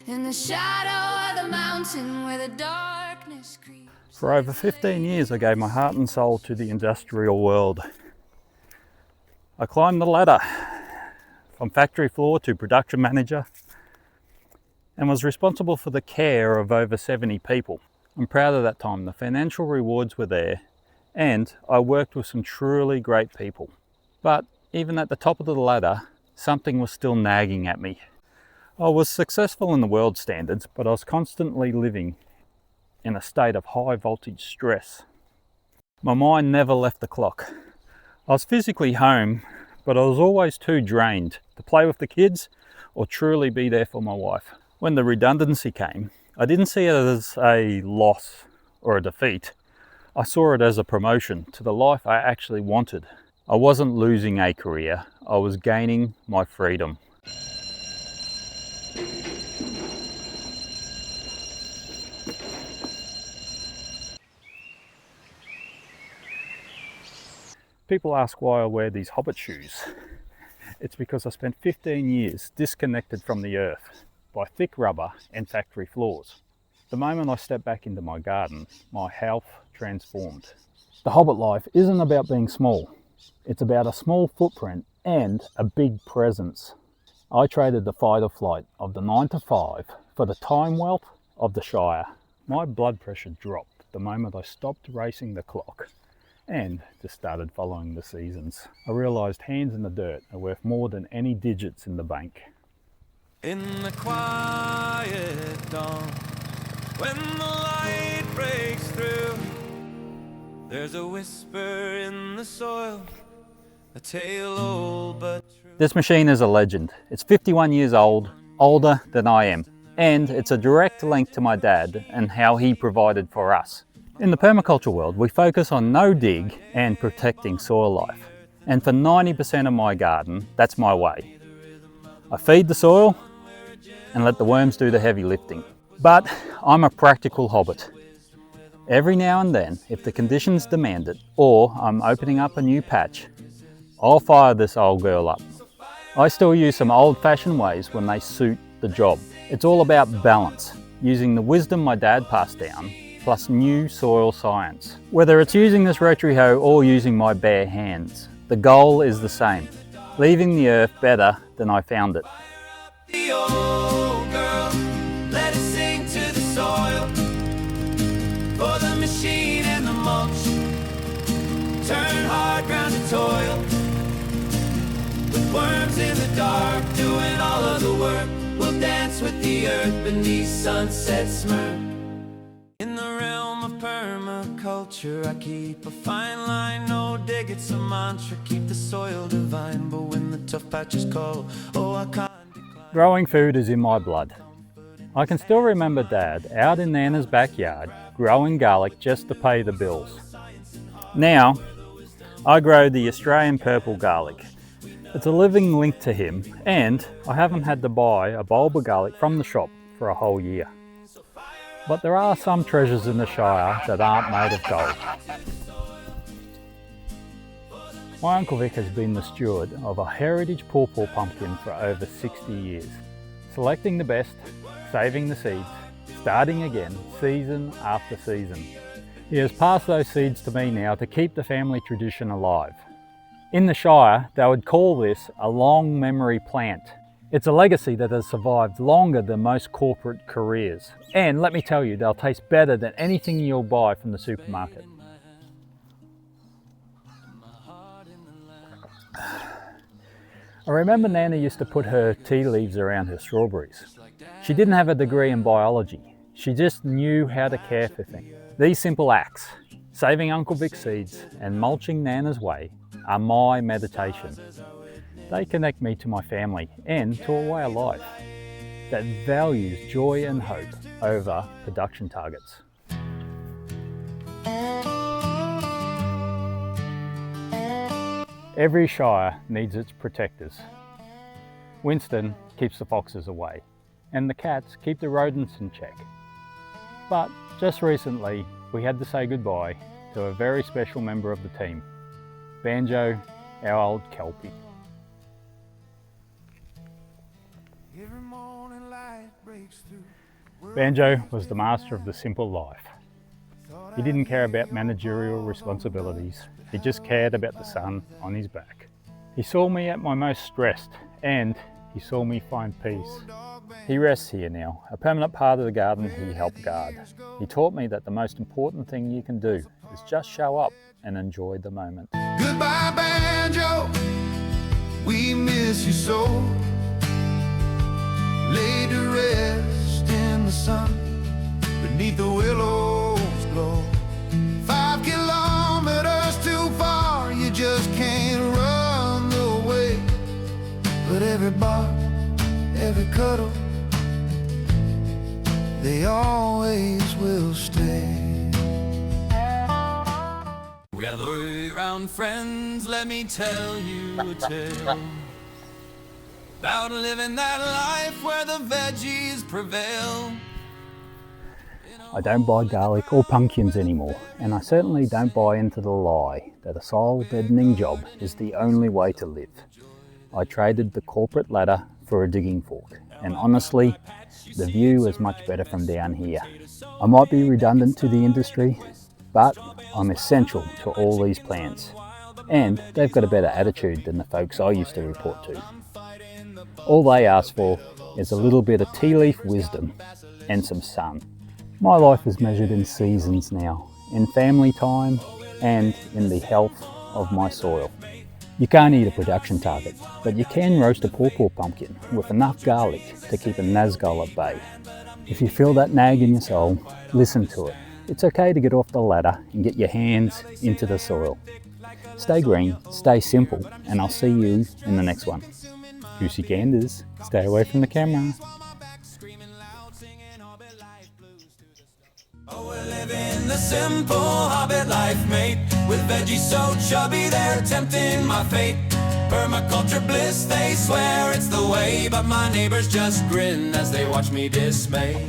In the shadow of the mountain where the darkness creeps. For over 15 years, I gave my heart and soul to the industrial world. I climbed the ladder from factory floor to production manager and was responsible for the care of over 70 people. I'm proud of that time. The financial rewards were there and I worked with some truly great people. But even at the top of the ladder, something was still nagging at me. I was successful in the world standards, but I was constantly living in a state of high voltage stress. My mind never left the clock. I was physically home, but I was always too drained to play with the kids or truly be there for my wife. When the redundancy came, I didn't see it as a loss or a defeat. I saw it as a promotion to the life I actually wanted. I wasn't losing a career, I was gaining my freedom. People ask why I wear these Hobbit shoes. It's because I spent 15 years disconnected from the earth by thick rubber and factory floors. The moment I stepped back into my garden, my health transformed. The Hobbit life isn't about being small. It's about a small footprint and a big presence. I traded the fight or flight of the 9 to 5 for the time wealth of the Shire. My blood pressure dropped the moment I stopped racing the clock and just started following the seasons. I realised hands in the dirt are worth more than any digits in the bank. In the quiet dawn, when the light breaks through, there's a whisper in the soil, a tale old but true. This machine is a legend. It's 51 years old, older than I am, and it's a direct link to my dad and how he provided for us. In the permaculture world, we focus on no dig and protecting soil life. And for 90% of my garden, that's my way. I feed the soil and let the worms do the heavy lifting. But I'm a practical hobbit. Every now and then, if the conditions demand it, or I'm opening up a new patch, I'll fire this old girl up. I still use some old-fashioned ways when they suit the job. It's all about balance, using the wisdom my dad passed down, plus new soil science. Whether it's using this rotary hoe or using my bare hands, the goal is the same, leaving the earth better than I found it. The old girl, let it sing to the soil, for the machine and the mulch, turn hard ground to toil, with worms in the dark, doing all of the work, we'll dance with the earth beneath sunset smirk. In the realm of permaculture, I keep a fine line, no dig, it's a mantra, keep the soil divine, but when the tough patches call, oh I can't decline. Growing food is in my blood. I can still remember Dad out in Nana's backyard growing garlic just to pay the bills. Now, I grow the Australian purple garlic. It's a living link to him, and I haven't had to buy a bulb of garlic from the shop for a whole year. But there are some treasures in the Shire that aren't made of gold. My Uncle Vic has been the steward of a heritage Paw Paw Pumpkin for over 60 years. Selecting the best, saving the seeds, starting again season after season. He has passed those seeds to me now to keep the family tradition alive. In the Shire, they would call this a long memory plant. It's a legacy that has survived longer than most corporate careers. And let me tell you, they'll taste better than anything you'll buy from the supermarket. I remember Nana used to put her tea leaves around her strawberries. She didn't have a degree in biology. She just knew how to care for things. These simple acts, saving Uncle Vic's seeds and mulching Nana's way, are my meditation. They connect me to my family and to a way of life that values joy and hope over production targets. Every Shire needs its protectors. Winston keeps the foxes away, and the cats keep the rodents in check. But just recently, we had to say goodbye to a very special member of the team, Banjo, our old Kelpie. Every morning light breaks Banjo was the master of the simple life. He didn't care about managerial responsibilities, he just cared about the sun on his back. He saw me at my most stressed, and he saw me find peace. He rests here now, a permanent part of the garden he helped guard. He taught me that the most important thing you can do is just show up and enjoy the moment. Goodbye, Banjo, we miss you so. Laid to rest in the sun, beneath the willows glow. 5 kilometers too far, you just can't run away. But every bark, every cuddle, they always will stay. We gather round friends, let me tell you a tale about living that life where the veggies prevail. I don't buy garlic or pumpkins anymore, and I certainly don't buy into the lie that a soil deadening job is the only way to live. I traded the corporate ladder for a digging fork, and honestly, the view is much better from down here. I might be redundant to the industry, but I'm essential to all these plants, and they've got a better attitude than the folks I used to report to. All they ask for is a little bit of tea leaf wisdom and some sun. My life is measured in seasons now, in family time and in the health of my soil. You can't eat a production target, but you can roast a Paw Paw Pumpkin with enough garlic to keep a Nazgul at bay. If you feel that nag in your soul, listen to it. It's okay to get off the ladder and get your hands into the soil. Stay green, stay simple, and I'll see you in the next one. Goosey Ganders, stay away from the camera. Oh, we're living the simple Hobbit life, mate, with veggies so chubby they're tempting my fate. Permaculture bliss, they swear it's the way, but my neighbors just grin as they watch me dismay.